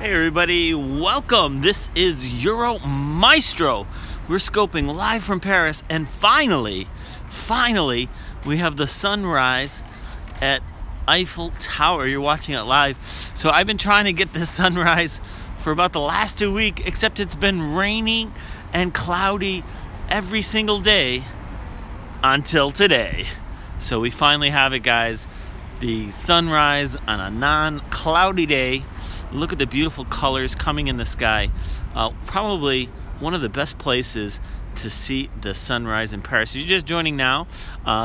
Hey everybody, welcome. This is Euro Maestro. We're scoping live from Paris, and finally, we have the sunrise at Eiffel Tower. You're watching it live. So I've been trying to get this sunrise for about the last 2 weeks, except it's been raining and cloudy every single day until today. So we finally have it, guys. The sunrise on a non-cloudy day. Look at the beautiful colors coming in the sky. Probably one of the best places to see the sunrise in Paris. If you're just joining now,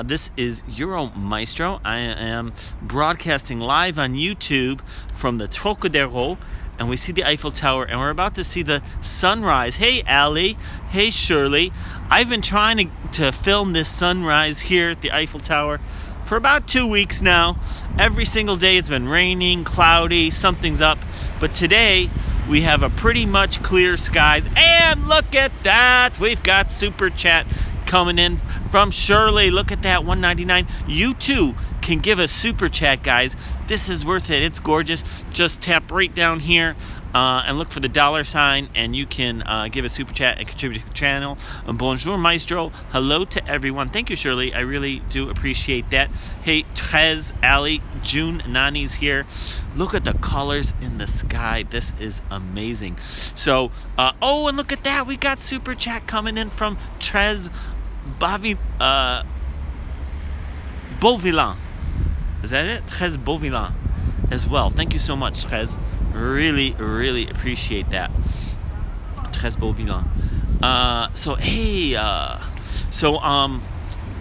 this is Euro Maestro. I am broadcasting live on YouTube from the Trocadero, and we see the Eiffel Tower, and we're about to see the sunrise. Hey Ali, hey Shirley. I've been trying to film this sunrise here at the Eiffel Tower for about 2 weeks now. Every single day it's been raining, cloudy, something's up. But today we have a pretty much clear skies. And look at that, we've got Super Chat coming in from Shirley. Look at that, $1.99. You too can give a Super Chat, guys. This is worth it, it's gorgeous. Just tap right down here and look for the $sign, and you can give a Super Chat and contribute to the channel. Bonjour Maestro, hello to everyone. Thank you, Shirley, I really do appreciate that. Hey Trez, Ali, June, Nani's here. Look at the colors in the sky, this is amazing. So, oh, and look at that, we got Super Chat coming in from Trez Beauvillain. Is that it? Trez Beauvillain as well. Thank you so much, Trez. Really appreciate that. Trez Beauvillain. So hey,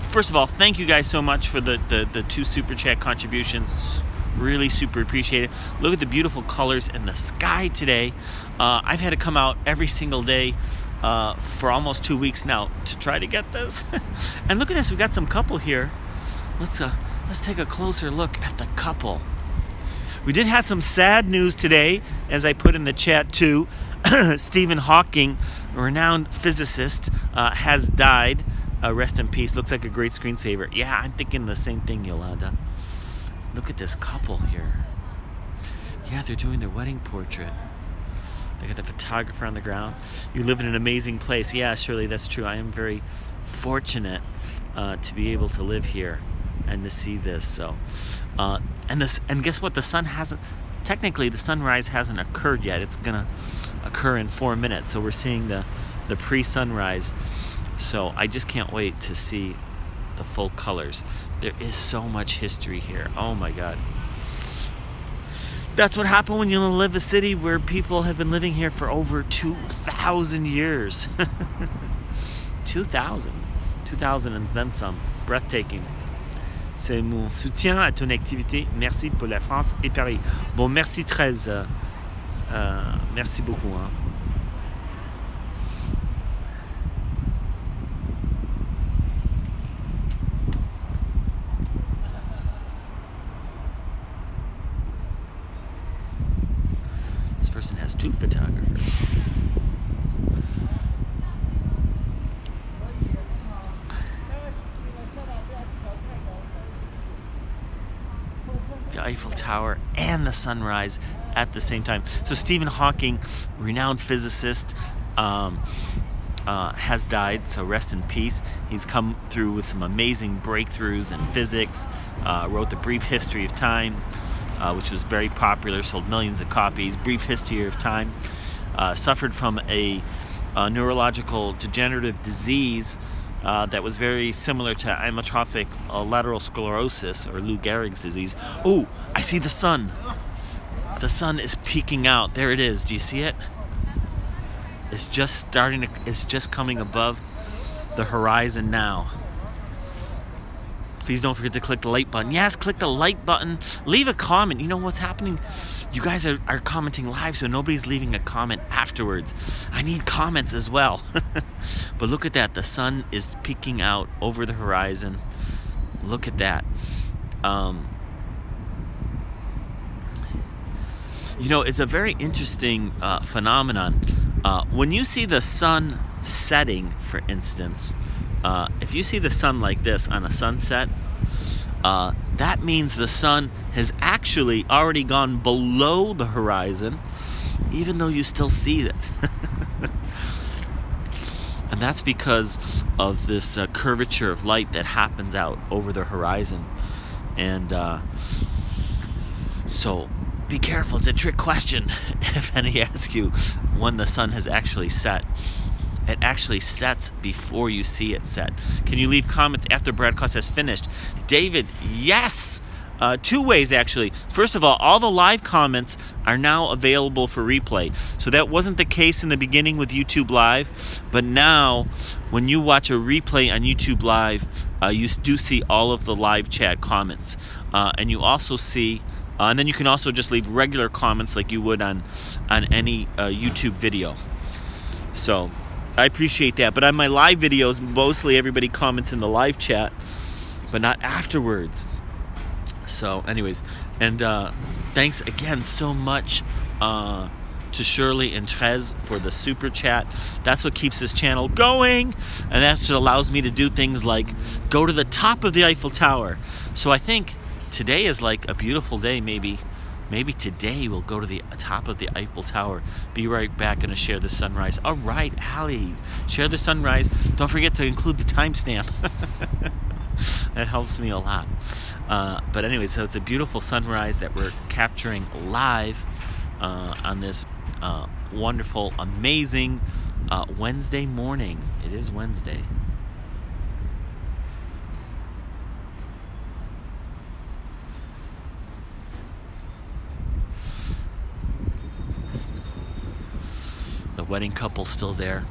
first of all, thank you guys so much for the 2 Super Chat contributions. Really super appreciate it. Look at the beautiful colors in the sky today. I've had to come out every single day for almost 2 weeks now to try to get this. And look at this, we got some couple here. Let's take a closer look at the couple. We did have some sad news today, as I put in the chat too. Stephen Hawking, a renowned physicist, has died. Rest in peace. Looks like a great screensaver. Yeah, I'm thinking the same thing, Yolanda. Look at this couple here. Yeah, they're doing their wedding portrait. They got the photographer on the ground. You live in an amazing place. Yeah, Shirley, that's true. I am very fortunate to be able to live here and to see this. So and guess what, the sun hasn't technically, the sunrise hasn't occurred yet. It's gonna occur in 4 minutes, so we're seeing the pre-sunrise. So I just can't wait to see the full colors. There is so much history here. Oh my god, that's what happened when you live in a city where people have been living here for over 2,000 years. 2,000 and then some. Breathtaking. C'est mon soutien à ton activité. Merci pour la France et Paris. Bon, merci 13. Merci beaucoup. Hein. This person has 2 photographers. The Eiffel Tower and the sunrise at the same time. So Stephen Hawking, renowned physicist, has died, so rest in peace. He's come through with some amazing breakthroughs in physics, wrote The Brief History of Time, which was very popular, sold millions of copies. Brief History of Time. Suffered from a neurological degenerative disease that was very similar to amyotrophic lateral sclerosis, or Lou Gehrig's disease. Oh, I see the sun. The sun is peeking out. There it is. Do you see it? It's just starting to, it's just coming above the horizon now. Please don't forget to click the like button. Yes, click the like button. Leave a comment. You know what's happening? You guys are commenting live, so nobody's leaving a comment afterwards. I need comments as well. But look at that. The sun is peeking out over the horizon. Look at that. You know, it's a very interesting phenomenon. When you see the sun setting, for instance, if you see the sun like this on a sunset, that means the sun has actually already gone below the horizon even though you still see it. And that's because of this curvature of light that happens out over the horizon. And so be careful. It's a trick question if any ask you when the sun has actually set. It actually sets before you see it set. Can you leave comments after broadcast has finished? David, yes! 2 ways actually. First of all the live comments are now available for replay. So that wasn't the case in the beginning with YouTube Live, but now when you watch a replay on YouTube Live, you do see all of the live chat comments. And you also see, and then you can also just leave regular comments like you would on any YouTube video. So I appreciate that. But on my live videos, mostly everybody comments in the live chat, but not afterwards. So anyways, and thanks again so much to Shirley and Trez for the super chat. That's what keeps this channel going, and that's what allows me to do things like go to the top of the Eiffel Tower. So I think today is like a beautiful day. Maybe today we'll go to the top of the Eiffel Tower. Be right back, gonna share the sunrise. All right, Allie, share the sunrise. Don't forget to include the timestamp. That helps me a lot. But anyway, so it's a beautiful sunrise that we're capturing live on this wonderful, amazing Wednesday morning. It is Wednesday. The wedding couple's still there.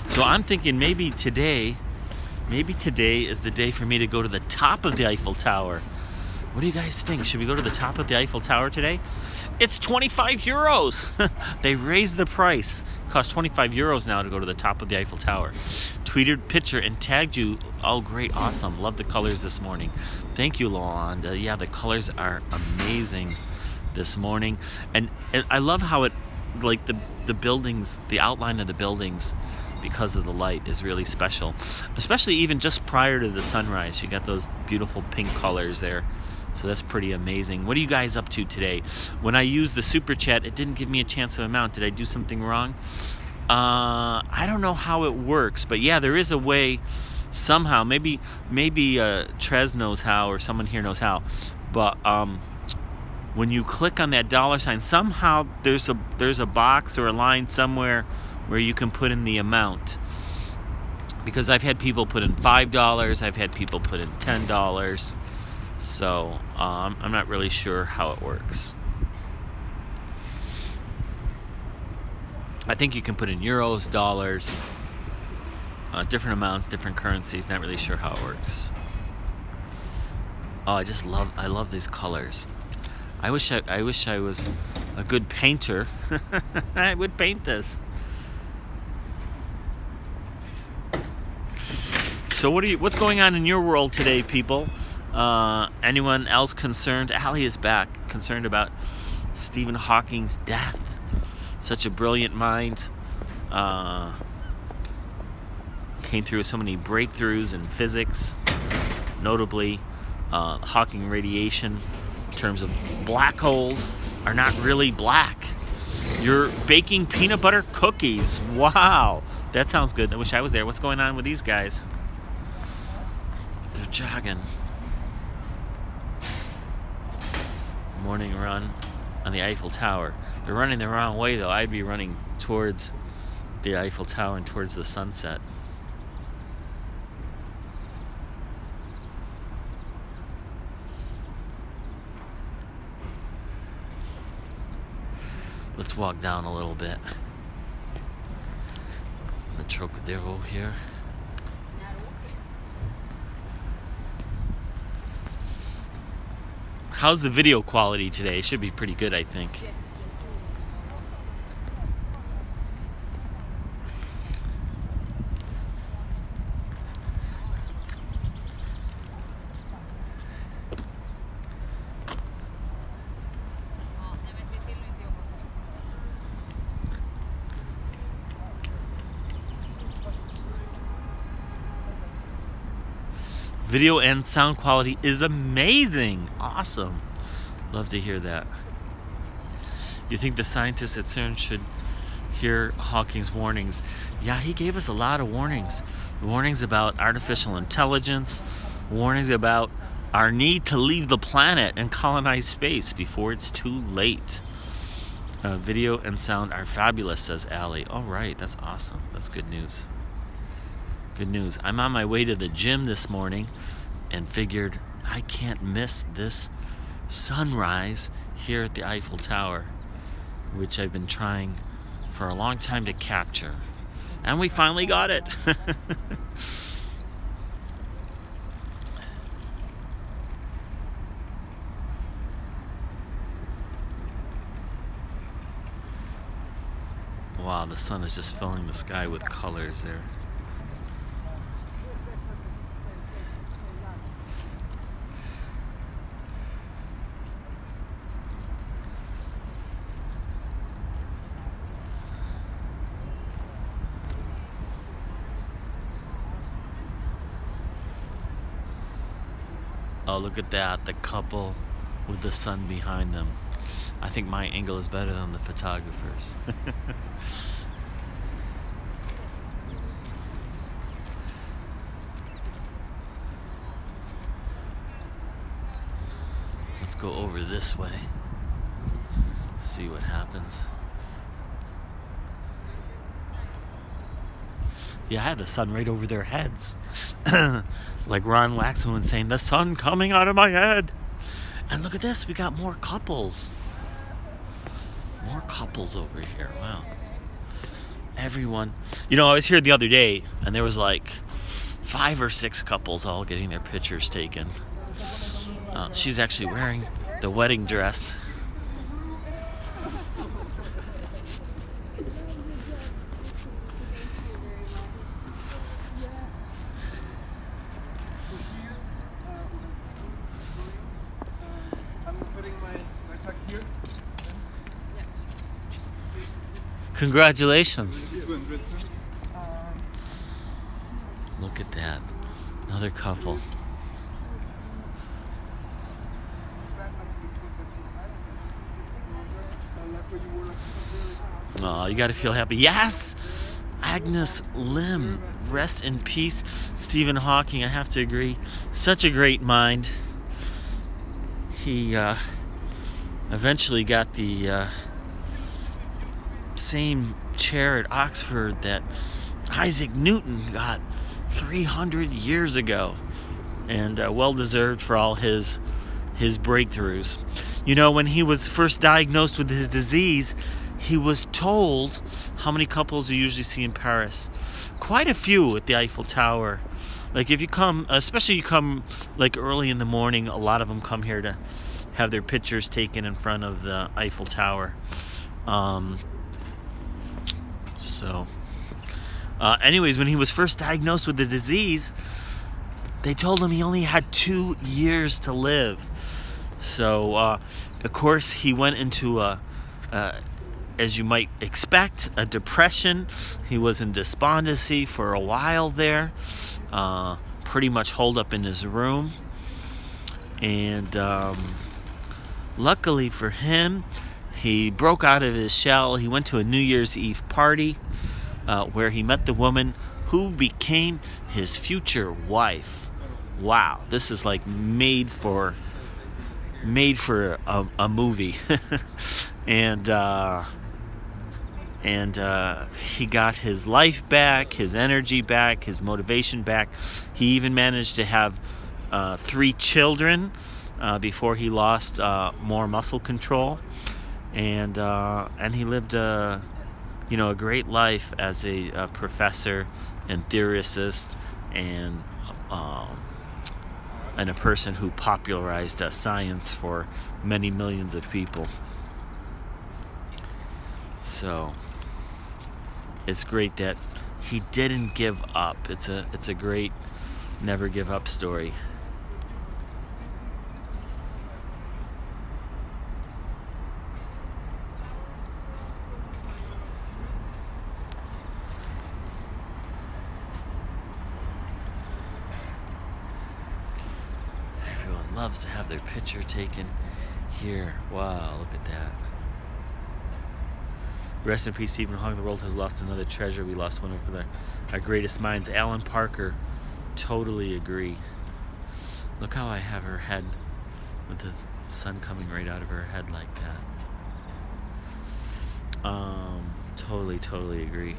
So I'm thinking maybe today is the day for me to go to the top of the Eiffel Tower. What do you guys think? Should we go to the top of the Eiffel Tower today? It's 25 euros. They raised the price. It costs 25 euros now to go to the top of the Eiffel Tower. Tweeted picture and tagged you. Oh, great, awesome. Love the colors this morning. Thank you, Lawanda. Yeah, the colors are amazing this morning. And I love how it, like the buildings, the outline of the buildings, because of the light is really special, especially even just prior to the sunrise. You got those beautiful pink colors there, so that's pretty amazing. What are you guys up to today? When I used the super chat, it didn't give me a chance of amount. Did I do something wrong? I don't know how it works, but yeah, there is a way somehow. Maybe Trez knows how, or someone here knows how, but when you click on that $ somehow there's a box or a line somewhere where you can put in the amount. Because I've had people put in $5, I've had people put in $10, so I'm not really sure how it works. I think you can put in euros, dollars, different amounts, different currencies. Not really sure how it works. Oh, I love these colors. I wish I was a good painter. I would paint this. So what's going on in your world today, people? Anyone else concerned? Allie is back, concerned about Stephen Hawking's death. Such a brilliant mind. Came through so many breakthroughs in physics, notably Hawking radiation. In terms of black holes are not really black. You're baking peanut butter cookies. Wow, that sounds good. I wish I was there. What's going on with these guys? They're jogging. Morning run on the Eiffel Tower. They're running the wrong way though. I'd be running towards the Eiffel Tower and towards the sunset. Let's walk down a little bit. The Trocadero here. How's the video quality today? It should be pretty good, I think. Video and sound quality is amazing. Awesome. Love to hear that. You think the scientists at CERN should hear Hawking's warnings? Yeah, he gave us a lot of warnings. Warnings about artificial intelligence, warnings about our need to leave the planet and colonize space before it's too late. Video and sound are fabulous, says Allie. All right, that's awesome. That's good news. Good news. I'm on my way to the gym this morning and figured I can't miss this sunrise here at the Eiffel Tower, which I've been trying for a long time to capture. And we finally got it. Wow, the sun is just filling the sky with colors there. Oh, look at that, the couple with the sun behind them. I think my angle is better than the photographer's. Let's go over this way. See what happens. Yeah, I had the sun right over their heads. Like Ron Waxman saying, the sun coming out of my head. And look at this, we got more couples. More couples over here, wow. Everyone, you know, I was here the other day and there was like 5 or 6 couples all getting their pictures taken. She's actually wearing the wedding dress. Congratulations. Look at that. Another couple. Oh, you got to feel happy. Yes! Agnes Lim. Rest in peace. Stephen Hawking, I have to agree. Such a great mind. He eventually got the same chair at Oxford that Isaac Newton got 300 years ago, and well deserved for all his breakthroughs. You know, when he was first diagnosed with his disease, he was told how many couples you usually see in Paris. Quite a few at the Eiffel Tower. Like if you come, especially you come like early in the morning, a lot of them come here to have their pictures taken in front of the Eiffel Tower. Anyways, when he was first diagnosed with the disease, they told him he only had 2 years to live. So, of course, he went into as you might expect, a depression. He was in despondency for a while there, pretty much holed up in his room. And luckily for him, he broke out of his shell. He went to a New Year's Eve party where he met the woman who became his future wife. Wow, this is like made for a movie. and he got his life back, his energy back, his motivation back. He even managed to have 3 children before he lost more muscle control. And he lived a great life as a professor and theorist and a person who popularized science for many millions of people. So it's great that he didn't give up. It's a great never give up story. loves to have their picture taken here. Wow, look at that. Rest in peace, Stephen Hawking. The world has lost another treasure. We lost one of our greatest minds. Alan Parker, totally agree. Look how I have her head with the sun coming right out of her head like that. Totally agree.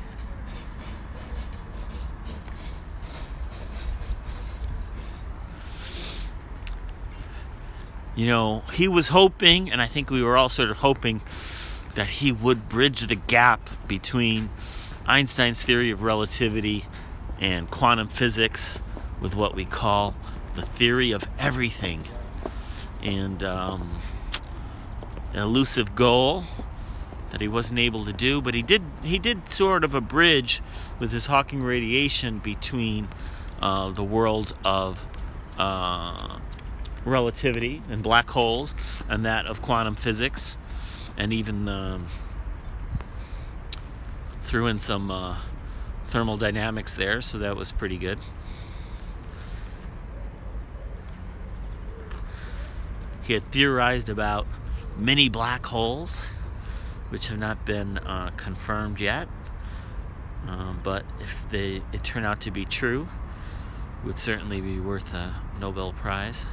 You know, he was hoping, and I think we were all sort of hoping, that he would bridge the gap between Einstein's theory of relativity and quantum physics with what we call the theory of everything. And an elusive goal that he wasn't able to do, but he did sort of a bridge with his Hawking radiation between the world of relativity and black holes and that of quantum physics, and even threw in some thermodynamics there, so that was pretty good. He had theorized about mini black holes, which have not been confirmed yet, but if it turn out to be true, it would certainly be worth a Nobel Prize.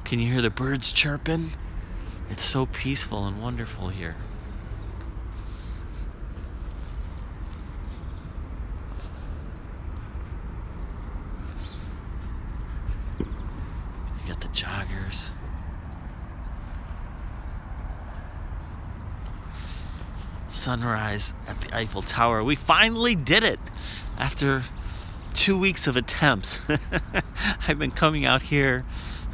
Can you hear the birds chirping? It's so peaceful and wonderful here. You got the joggers. Sunrise at the Eiffel Tower. We finally did it after 2 weeks of attempts. I've been coming out here,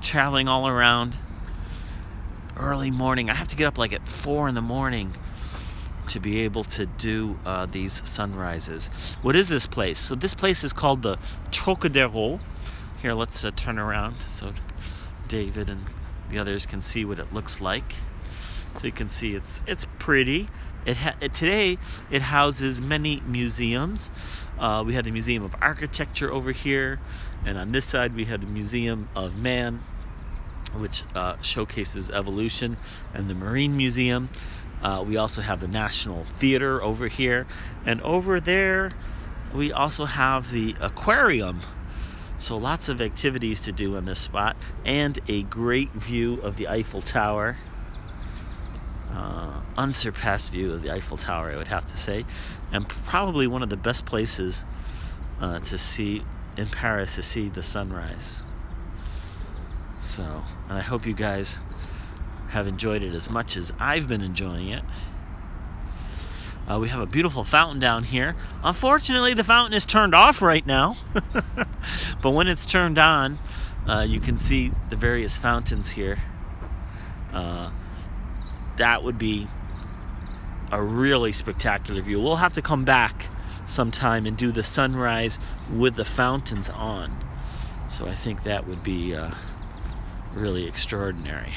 traveling all around early morning. I have to get up like at 4 in the morning to be able to do these sunrises. What is this place? So this place is called the Trocadero. Here, let's turn around so David and the others can see what it looks like. So you can see it's pretty. Today it houses many museums. We had the Museum of Architecture over here, and on this side we had the Museum of Man, which showcases evolution, and the Marine Museum. We also have the National Theater over here, and over there we also have the aquarium. So lots of activities to do in this spot, and a great view of the Eiffel Tower. Unsurpassed view of the Eiffel Tower, I would have to say, and probably one of the best places to see in Paris to see the sunrise. So, and I hope you guys have enjoyed it as much as I've been enjoying it. We have a beautiful fountain down here. Unfortunately, the fountain is turned off right now, but when it's turned on, you can see the various fountains here. That would be a really spectacular view. We'll have to come back sometime and do the sunrise with the fountains on. So I think that would be really extraordinary.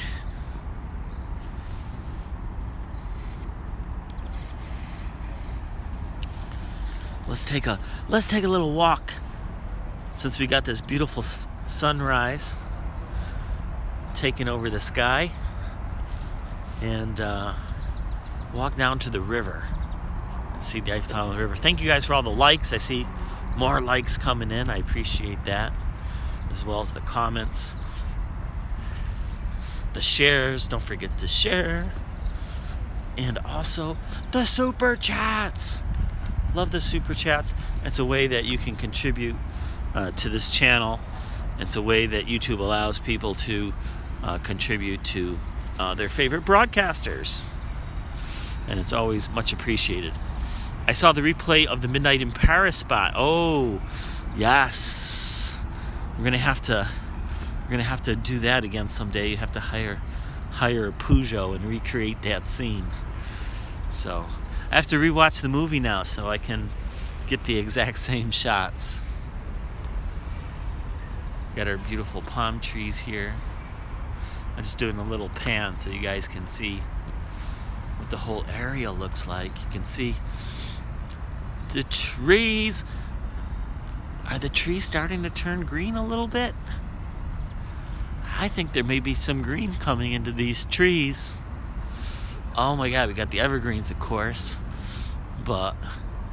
Let's take a little walk, since we got this beautiful sunrise taking over the sky, and walk down to the river and see the Eiffel Tower River. Thank you guys for all the likes. I see more likes coming in. I appreciate that, as well as the comments, the shares. Don't forget to share, and also the super chats. Love the super chats. It's a way that you can contribute to this channel. It's a way that YouTube allows people to contribute to their favorite broadcasters, and it's always much appreciated. I saw the replay of the Midnight in Paris spot. Oh, yes. We're gonna have to do that again someday. You have to hire a Peugeot and recreate that scene. So I have to rewatch the movie now so I can get the exact same shots. Got our beautiful palm trees here. I'm just doing a little pan so you guys can see what the whole area looks like. You can see The trees. Are the trees starting to turn green a little bit? I think there may be some green coming into these trees. Oh my God, we got the evergreens, of course. But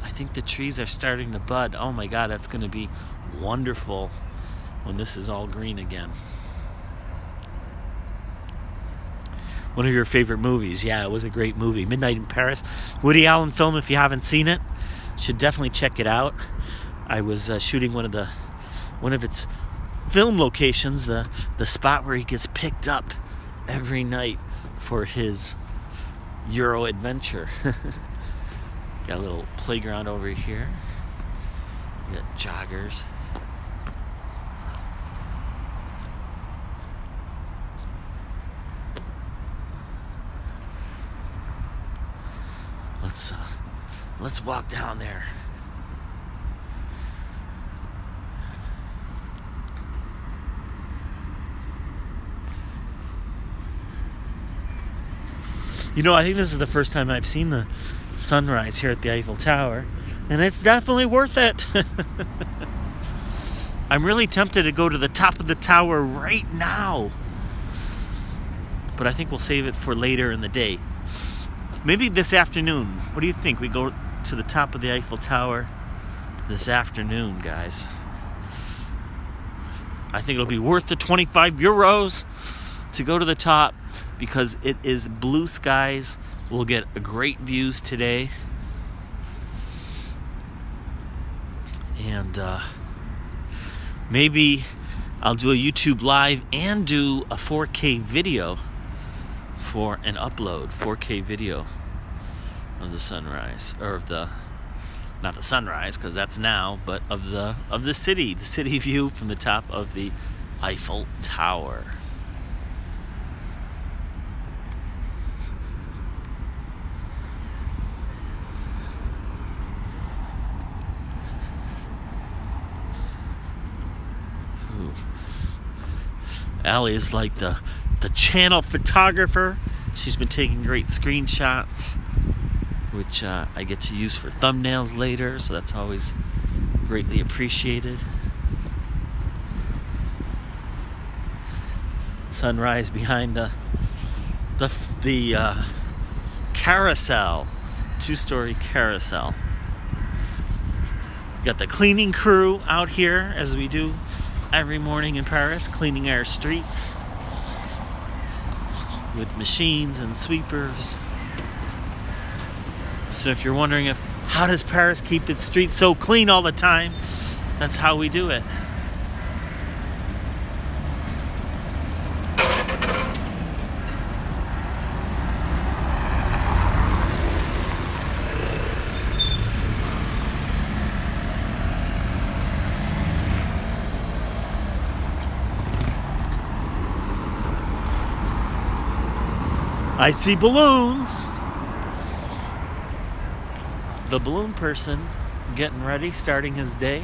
I think the trees are starting to bud. Oh my God, that's going to be wonderful when this is all green again. One of your favorite movies. Yeah, it was a great movie. Midnight in Paris. Woody Allen film, if you haven't seen it, should definitely check it out. I was shooting one of its film locations, the spot where he gets picked up every night for his Euro adventure. Got a little playground over here. We got joggers. Let's walk down there. You know, I think this is the first time I've seen the sunrise here at the Eiffel Tower, and it's definitely worth it. I'm really tempted to go to the top of the tower right now, but I think we'll save it for later in the day. Maybe this afternoon. What do you think? We go to the top of the Eiffel Tower this afternoon, guys. I think it'll be worth the 25 euros to go to the top because it is blue skies. We'll get great views today. And maybe I'll do a YouTube live and do a 4K video for an upload, 4K video of the sunrise, or of the, not the sunrise because that's now, but of the city view from the top of the Eiffel Tower. Ooh. Allie is like the channel photographer. She's been taking great screenshots, which I get to use for thumbnails later, so that's always greatly appreciated. Sunrise behind the carousel, two-story carousel. We got the cleaning crew out here, as we do every morning in Paris, cleaning our streets with machines and sweepers. So if you're wondering how does Paris keep its streets so clean all the time, that's how we do it. I see balloons. The balloon person getting ready, starting his day.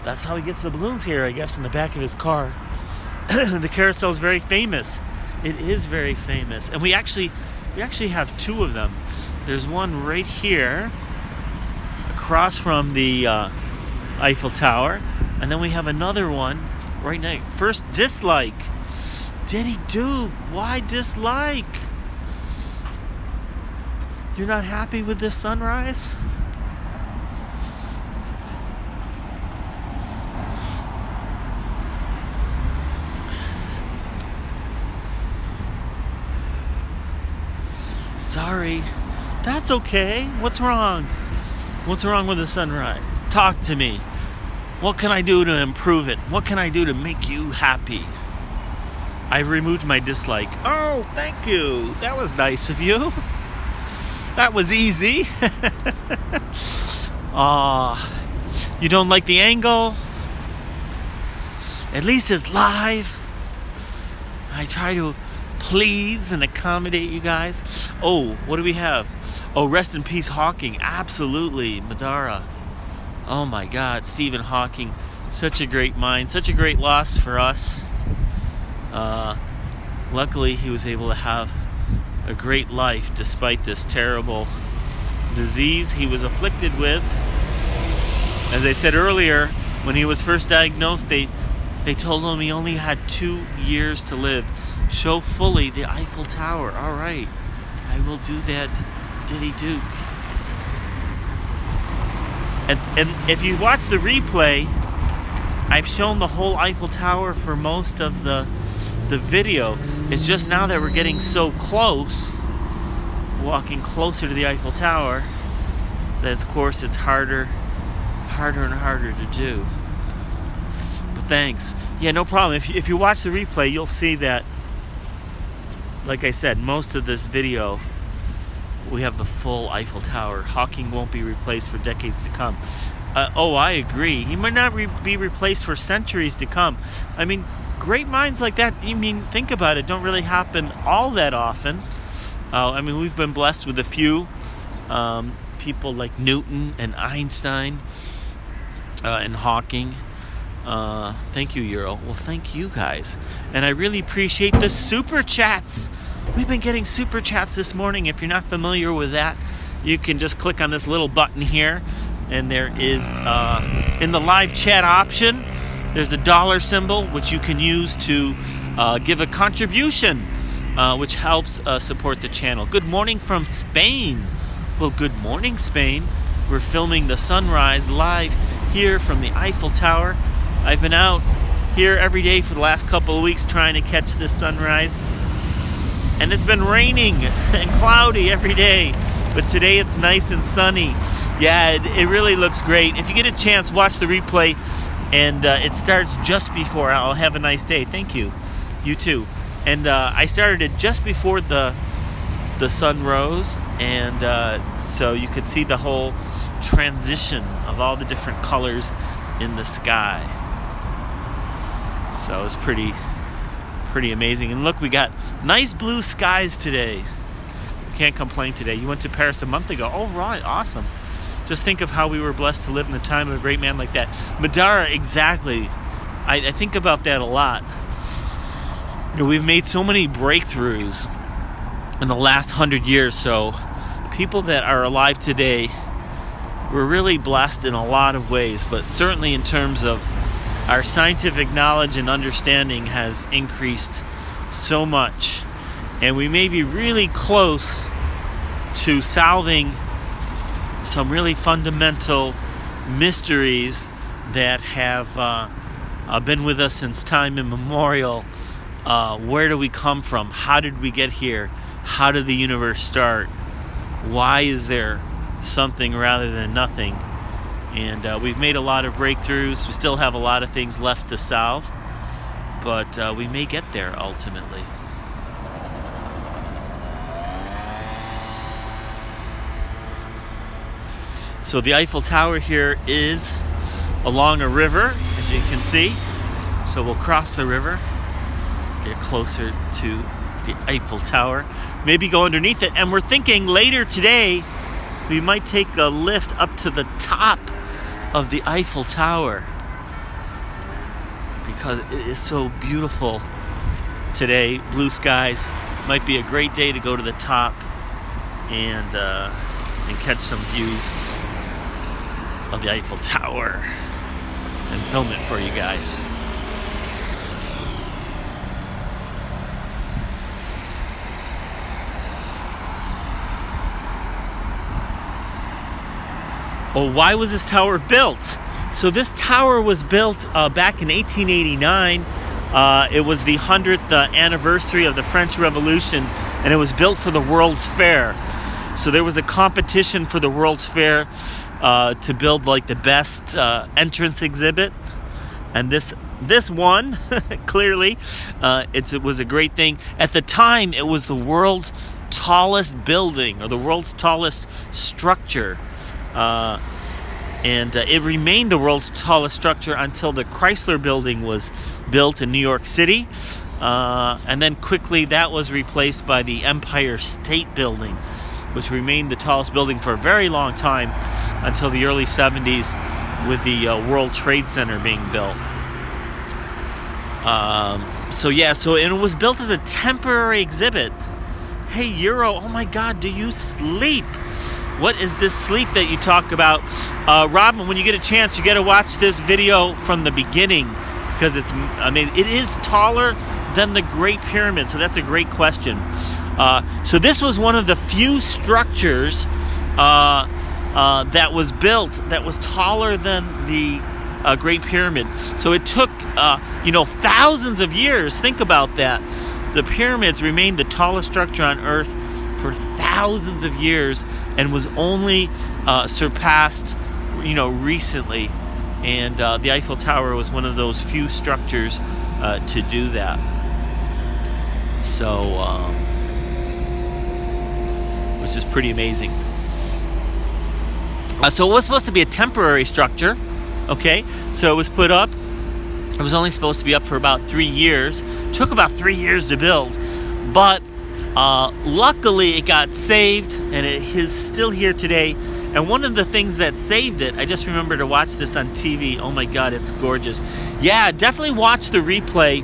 That's how he gets the balloons here, I guess, in the back of his car. The carousel is very famous. It is very famous, and we actually have two of them. There's one right here, across from the Eiffel Tower, and then we have another one right now. First dislike. Diddy Duke, why dislike? You're not happy with this sunrise? Sorry. That's okay. What's wrong? What's wrong with the sunrise? Talk to me. What can I do to improve it? What can I do to make you happy? I've removed my dislike. Oh, thank you. That was nice of you. That was easy. You don't like the angle? At least it's live. I try to please and accommodate you guys. Oh, what do we have? Oh, rest in peace, Hawking. Absolutely, Madara. Oh my God, Stephen Hawking. Such a great mind. Such a great loss for us. Luckily, he was able to have a great life despite this terrible disease he was afflicted with. As I said earlier, when he was first diagnosed, they told him he only had 2 years to live. Show fully the Eiffel Tower. All right, I will do that, Diddy Duke. And if you watch the replay, I've shown the whole Eiffel Tower for most of the video. It's just now that we're getting so close, walking closer to the Eiffel Tower, that of course it's harder and harder to do. But thanks. Yeah, no problem. If you watch the replay, you'll see that, like I said, most of this video, we have the full Eiffel Tower. Hawking won't be replaced for decades to come. Oh, I agree. He might not be replaced for centuries to come. I mean, great minds like that, think about it, don't really happen all that often. I mean, we've been blessed with a few people like Newton and Einstein and Hawking. Thank you, Euro. Well, thank you guys. And I really appreciate the super chats. We've been getting super chats this morning. If you're not familiar with that, you can just click on this little button here, and there is in the live chat option, there's a dollar symbol which you can use to give a contribution, which helps support the channel. Good morning from Spain. Well, good morning, Spain. We're filming the sunrise live here from the Eiffel Tower. I've been out here every day for the last couple of weeks trying to catch this sunrise, and it's been raining and cloudy every day, but today it's nice and sunny. Yeah, it really looks great. If you get a chance, watch the replay, and it starts just before. I'll have a nice day. Thank you. You too. And I started it just before the sun rose, and so you could see the whole transition of all the different colors in the sky. So it's pretty amazing. And look, we got nice blue skies today. Can't complain today. You went to Paris a month ago. Oh, right, awesome. Just think of how we were blessed to live in the time of a great man like that. Madara, exactly. I think about that a lot. You know, we've made so many breakthroughs in the last 100 years. So people that are alive today, we're really blessed in a lot of ways, but certainly in terms of our scientific knowledge and understanding has increased so much. And we may be really close to solving some really fundamental mysteries that have been with us since time immemorial. Where do we come from? How did we get here? How did the universe start? Why is there something rather than nothing? And we've made a lot of breakthroughs. We still have a lot of things left to solve, but we may get there ultimately. So the Eiffel Tower here is along a river, as you can see. So we'll cross the river, get closer to the Eiffel Tower, maybe go underneath it. And we're thinking later today, we might take a lift up to the top of the Eiffel Tower, because it is so beautiful today. Blue skies. Might be a great day to go to the top and catch some views of the Eiffel Tower and film it for you guys. Oh, why was this tower built? So this tower was built back in 1889. It was the 100th anniversary of the French Revolution, and it was built for the World's Fair. So there was a competition for the World's Fair to build like the best entrance exhibit, and this won. Clearly, it was a great thing. At the time, it was the world's tallest building, or the world's tallest structure. And it remained the world's tallest structure until the Chrysler Building was built in New York City. And then quickly that was replaced by the Empire State Building, which remained the tallest building for a very long time until the early 70s with the World Trade Center being built. So it was built as a temporary exhibit. Hey, Euro, oh my God, do you sleep? What is this sleep that you talk about? Robin, when you get a chance, you got to watch this video from the beginning, because it's amazing. It is taller than the Great Pyramid, so that's a great question. So this was one of the few structures that was built that was taller than the Great Pyramid. So it took thousands of years. Think about that. The pyramids remained the tallest structure on Earth for thousands of years, and was only surpassed recently. And the Eiffel Tower was one of those few structures to do that. So which is pretty amazing. So it was supposed to be a temporary structure, okay? So it was put up. It was only supposed to be up for about 3 years. Took about 3 years to build, but luckily it got saved, and it is still here today. And one of the things that saved it, I just remember to watch this on TV. Oh my God, it's gorgeous. Yeah, definitely watch the replay,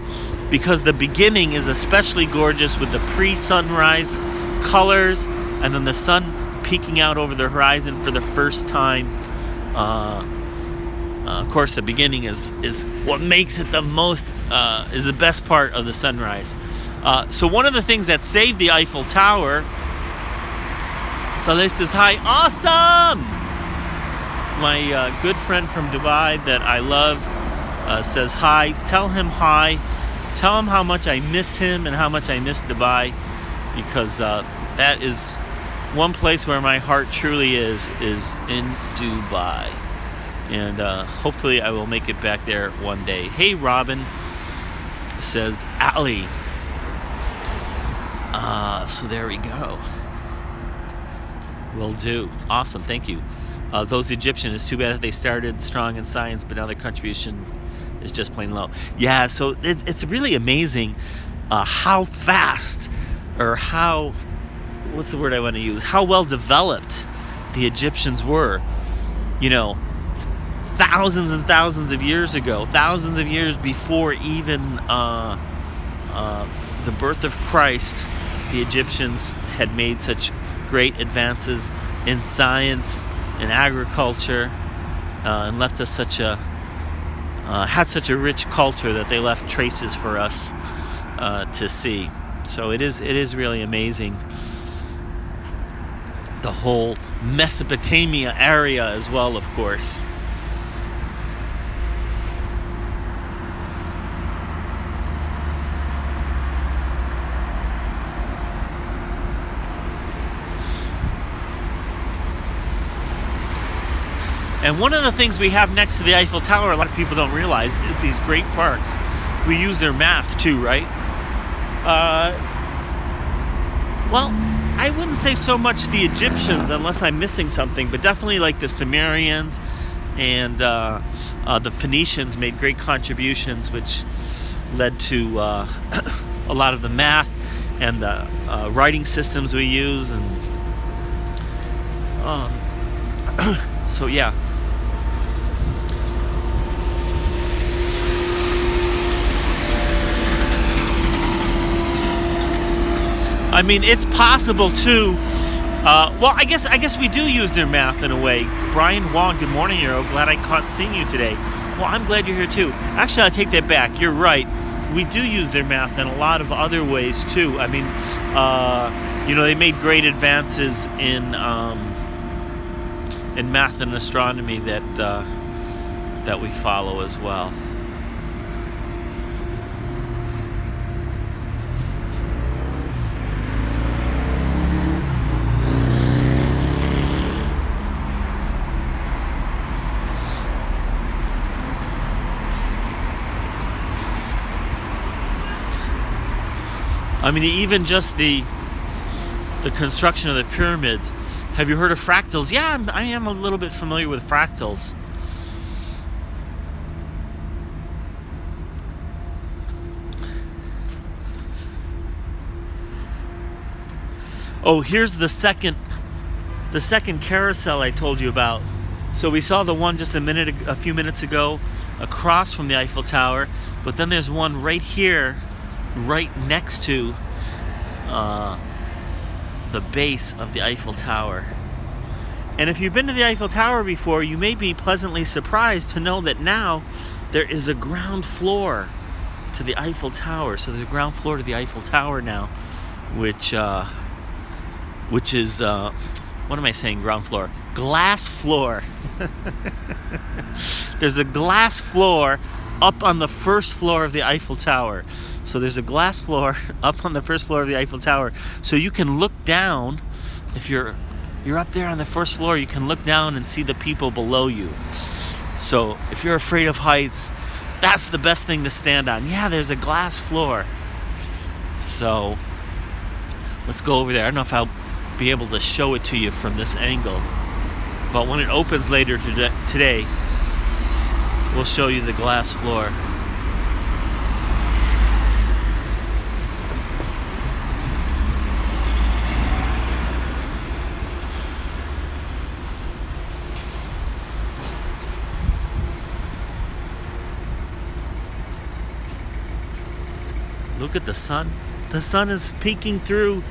because the beginning is especially gorgeous with the pre-sunrise colors, and then the sun peeking out over the horizon for the first time. Of course, the beginning is what makes it the most, is the best part of the sunrise. So one of the things that saved the Eiffel Tower, Saleh says hi, awesome! My good friend from Dubai that I love says hi. Tell him hi. Tell him how much I miss him and how much I miss Dubai, because that is one place where my heart truly is in Dubai. And hopefully I will make it back there one day. Hey, Robin, says Ali. So there we go. Will do. Awesome, thank you. Those Egyptians, it's too bad that they started strong in science, but now their contribution is just plain low. Yeah, so it's really amazing how fast, or how, what's the word I want to use? How well developed the Egyptians were. Thousands and thousands of years ago, thousands of years before even the birth of Christ, the Egyptians had made such great advances in science and agriculture, and left us had such a rich culture that they left traces for us to see. So it is really amazing. The whole Mesopotamia area as well, of course. And one of the things we have next to the Eiffel Tower, a lot of people don't realize, is these great parks. We use their math too, right? Well, I wouldn't say so much the Egyptians, unless I'm missing something, but definitely like the Sumerians and the Phoenicians made great contributions, which led to a lot of the math and the writing systems we use. And so yeah. I mean, it's possible too. Well, I guess we do use their math in a way. Brian Wong, good morning, Euro. Glad I caught seeing you today. Well, I'm glad you're here too. Actually, I take that back. You're right. We do use their math in a lot of other ways too. I mean, they made great advances in math and astronomy that we follow as well. I mean, even just the construction of the pyramids. Have you heard of fractals? Yeah, I am a little bit familiar with fractals. Oh, here's the second carousel I told you about. So we saw the one just a few minutes ago across from the Eiffel Tower, but then there's one right here, right next to the base of the Eiffel Tower. And if you've been to the Eiffel Tower before, you may be pleasantly surprised to know that now there is a ground floor to the Eiffel Tower. So there's a ground floor to the Eiffel Tower now, which is, what am I saying, ground floor? Glass floor. There's a glass floor up on the first floor of the Eiffel Tower. So there's a glass floor up on the first floor of the Eiffel Tower. So you can look down. If you're up there on the first floor, you can look down and see the people below you. So if you're afraid of heights, that's the best thing to stand on. Yeah, there's a glass floor. So let's go over there. I don't know if I'll be able to show it to you from this angle, but when it opens later today, we'll show you the glass floor. Look at the sun. The sun is peeking through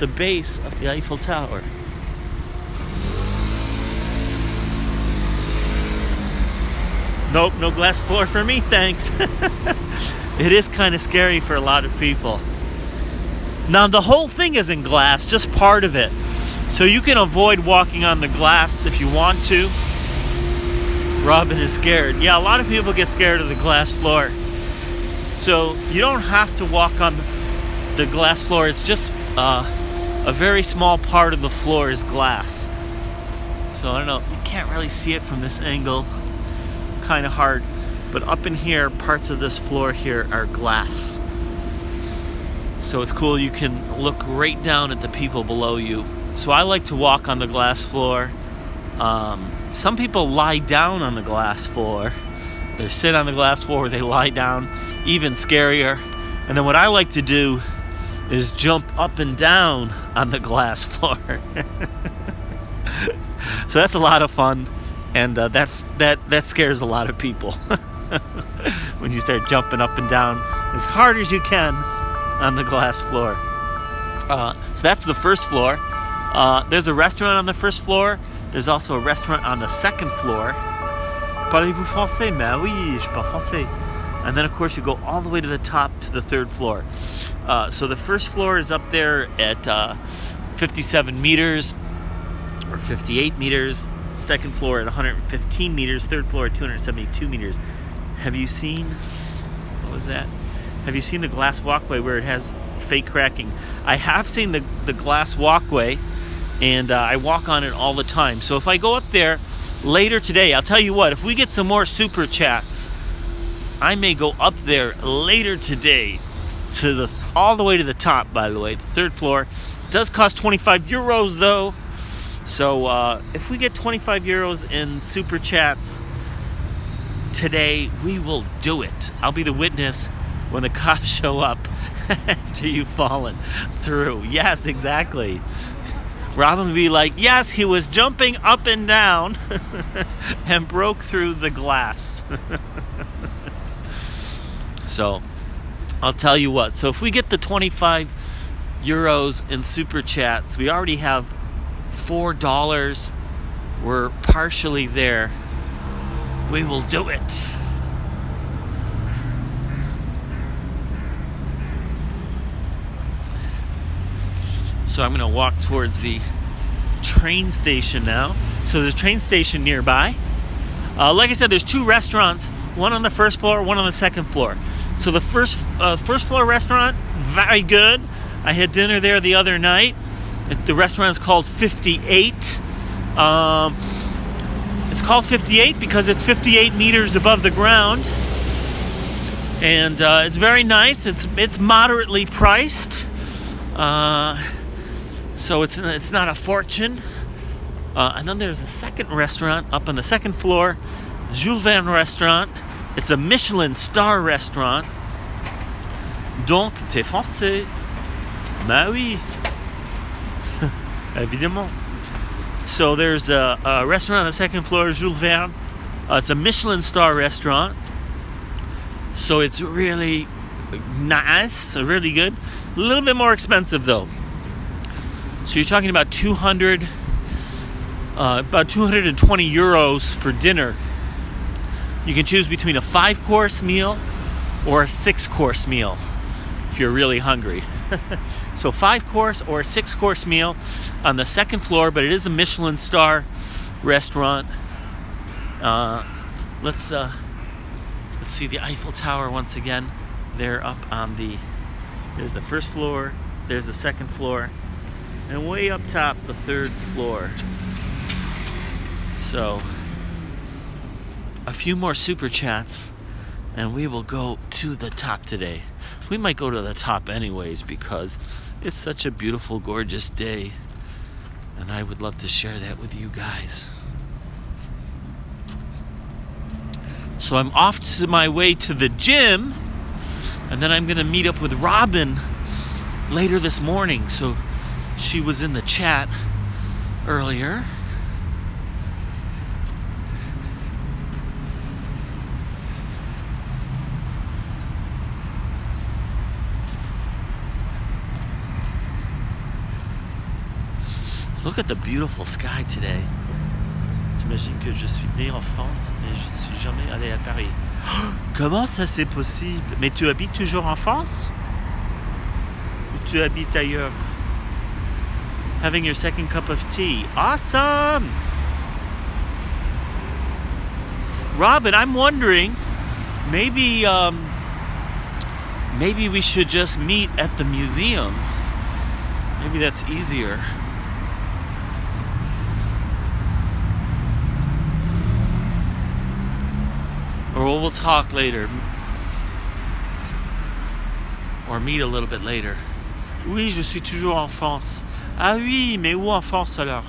the base of the Eiffel Tower. Nope, no glass floor for me, thanks. It is kind of scary for a lot of people. Now, the whole thing isn't glass, just part of it. So you can avoid walking on the glass if you want to. Robin is scared. Yeah, a lot of people get scared of the glass floor. So you don't have to walk on the glass floor. It's just a very small part of the floor is glass. So I don't know, you can't really see it from this angle. Kind of hard. But up in here, parts of this floor here are glass. So it's cool, you can look right down at the people below you. So I like to walk on the glass floor. Some people lie down on the glass floor. They sit on the glass floor, they lie down, even scarier. And then what I like to do is jump up and down on the glass floor. So that's a lot of fun, and that scares a lot of people. When you start jumping up and down as hard as you can on the glass floor. So that's the first floor. There's a restaurant on the first floor. There's also a restaurant on the second floor. Parlez-vous français? Mais oui, je parle français. And then, of course, you go all the way to the top to the third floor. So the first floor is up there at 57 meters or 58 meters. Second floor at 115 meters. Third floor at 272 meters. Have you seen, what was that? Have you seen the glass walkway where it has fake cracking? I have seen the glass walkway, and I walk on it all the time. So if I go up there later today, I'll tell you what, if we get some more super chats, I may go up there later today to all the way to the top, by the way. The third floor does cost 25 euros though. So if we get 25 euros in super chats today, we will do it. I'll be the witness when the cops show up after you've fallen through. Yes, exactly. Robin would be like, yes, he was jumping up and down and broke through the glass. So I'll tell you what, so if we get the 25 euros in super chats, we already have $4. We're partially there. We will do it. So I'm going to walk towards the train station now. So there's a train station nearby. Like I said, there's two restaurants, one on the first floor, one on the second floor. So the first floor restaurant, very good. I had dinner there the other night. The restaurant is called 58. It's called 58 because it's 58 meters above the ground. And it's very nice. It's moderately priced. So it's not a fortune. And then there's a second restaurant up on the second floor, Jules Verne restaurant. It's a Michelin star restaurant. Donc, t'es français? Bah oui. Évidemment. So there's a restaurant on the second floor, Jules Verne. It's a Michelin star restaurant. So it's really nice, really good. A little bit more expensive though. So you're talking about 200 about 220 euros for dinner. You can choose between a 5-course meal or a 6-course meal if you're really hungry. So 5-course or a 6-course meal on the 2nd floor, but it is a Michelin star restaurant. Let's see the Eiffel Tower once again. They're up on there's the 1st floor, there's the 2nd floor, and way up top the 3rd floor. So a few more super chats and we will go to the top today. We might go to the top anyways because it's such a beautiful, gorgeous day, and I would love to share that with you guys. So I'm off to my way to the gym, and then I'm gonna meet up with Robin later this morning. So she was in the chat earlier. Look at the beautiful sky today. T'imagines que je suis né en France mais je ne suis jamais allé à Paris. Comment ça c'est possible? Mais tu habites toujours en France? Ou tu habites ailleurs? Having your 2nd cup of tea. Awesome! Robin, I'm wondering, maybe we should just meet at the museum. Maybe that's easier. Or we'll talk later. Or meet a little bit later. Oui, je suis toujours en France. Ah oui, mais où en France alors?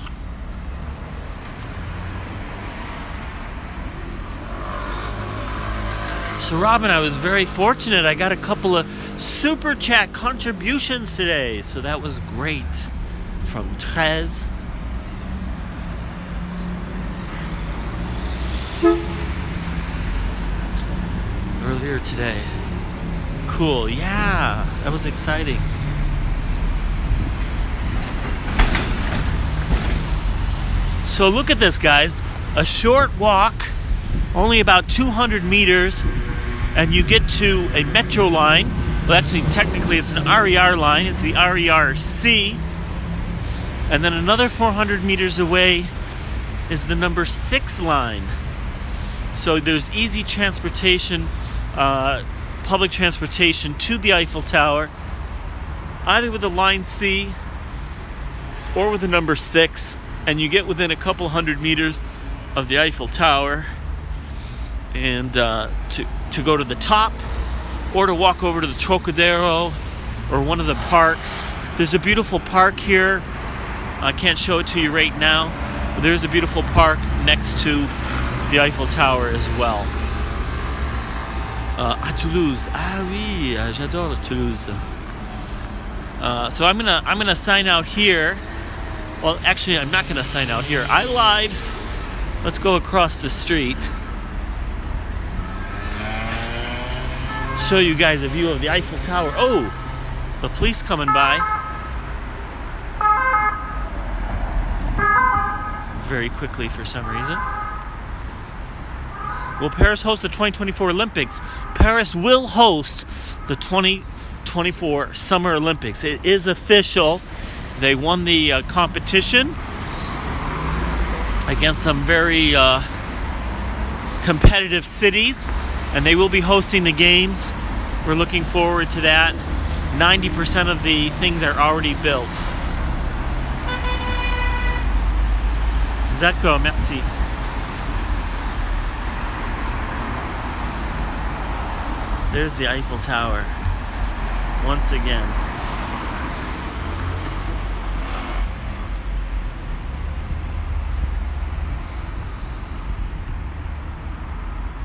So Robin, I was very fortunate. I got a couple of super chat contributions today. So that was great. From Trez. Earlier today. Cool, yeah, that was exciting. So look at this, guys. A short walk, only about 200 meters, and you get to a metro line. Well, actually, technically, it's an RER line. It's the RER-C. And then another 400 meters away is the number 6 line. So there's easy transportation, public transportation to the Eiffel Tower, either with the line C or with the number 6, and you get within a couple hundred meters of the Eiffel Tower, and to go to the top or to walk over to the Trocadero or one of the parks. There's a beautiful park here. I can't show it to you right now, but there's a beautiful park next to the Eiffel Tower as well. À Toulouse. Ah oui, j'adore Toulouse. So I'm gonna sign out here. Well, actually, I'm not gonna sign out here. I lied. Let's go across the street. Show you guys a view of the Eiffel Tower. Oh, the police coming by. Very quickly for some reason. Will Paris host the 2024 Olympics? Paris will host the 2024 Summer Olympics. It is official. They won the competition against some very competitive cities, and they will be hosting the games. We're looking forward to that. 90% of the things are already built. D'accord, merci. There's the Eiffel Tower once again.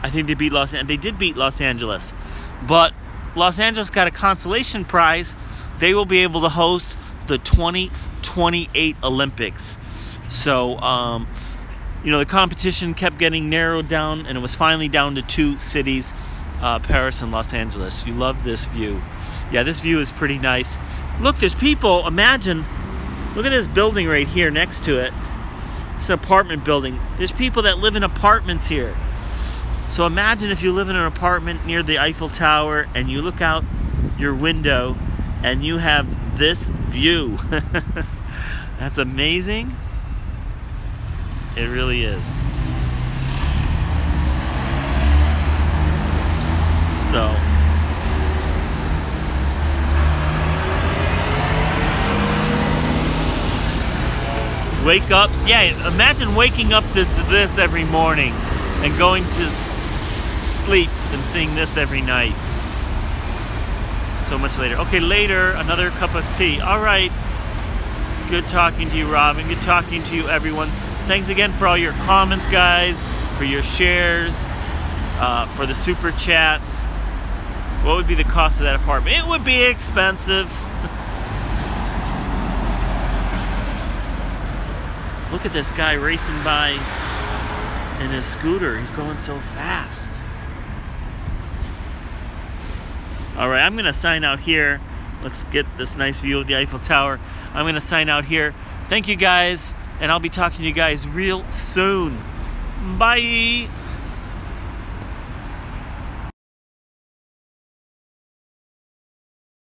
I think they beat they did beat Los Angeles, but Los Angeles got a consolation prize. They will be able to host the 2028 Olympics. So, you know, the competition kept getting narrowed down, and it was finally down to 2 cities, Paris and Los Angeles. You love this view. Yeah, this view is pretty nice. Look, there's people. Imagine, look at this building right here next to it. It's an apartment building. There's people that live in apartments here. So imagine if you live in an apartment near the Eiffel Tower and you look out your window and you have this view. That's amazing. It really is. So wake up. Yeah, imagine waking up to this every morning and going to sleep and seeing this every night. So much later. Okay, later, another cup of tea. All right. Good talking to you, Robin. Good talking to you, everyone. Thanks again for all your comments, guys, for your shares, for the super chats. What would be the cost of that apartment? It would be expensive. Look at this guy racing by in his scooter. He's going so fast. All right, I'm going to sign out here. Let's get this nice view of the Eiffel Tower. I'm going to sign out here. Thank you, guys, and I'll be talking to you guys real soon. Bye.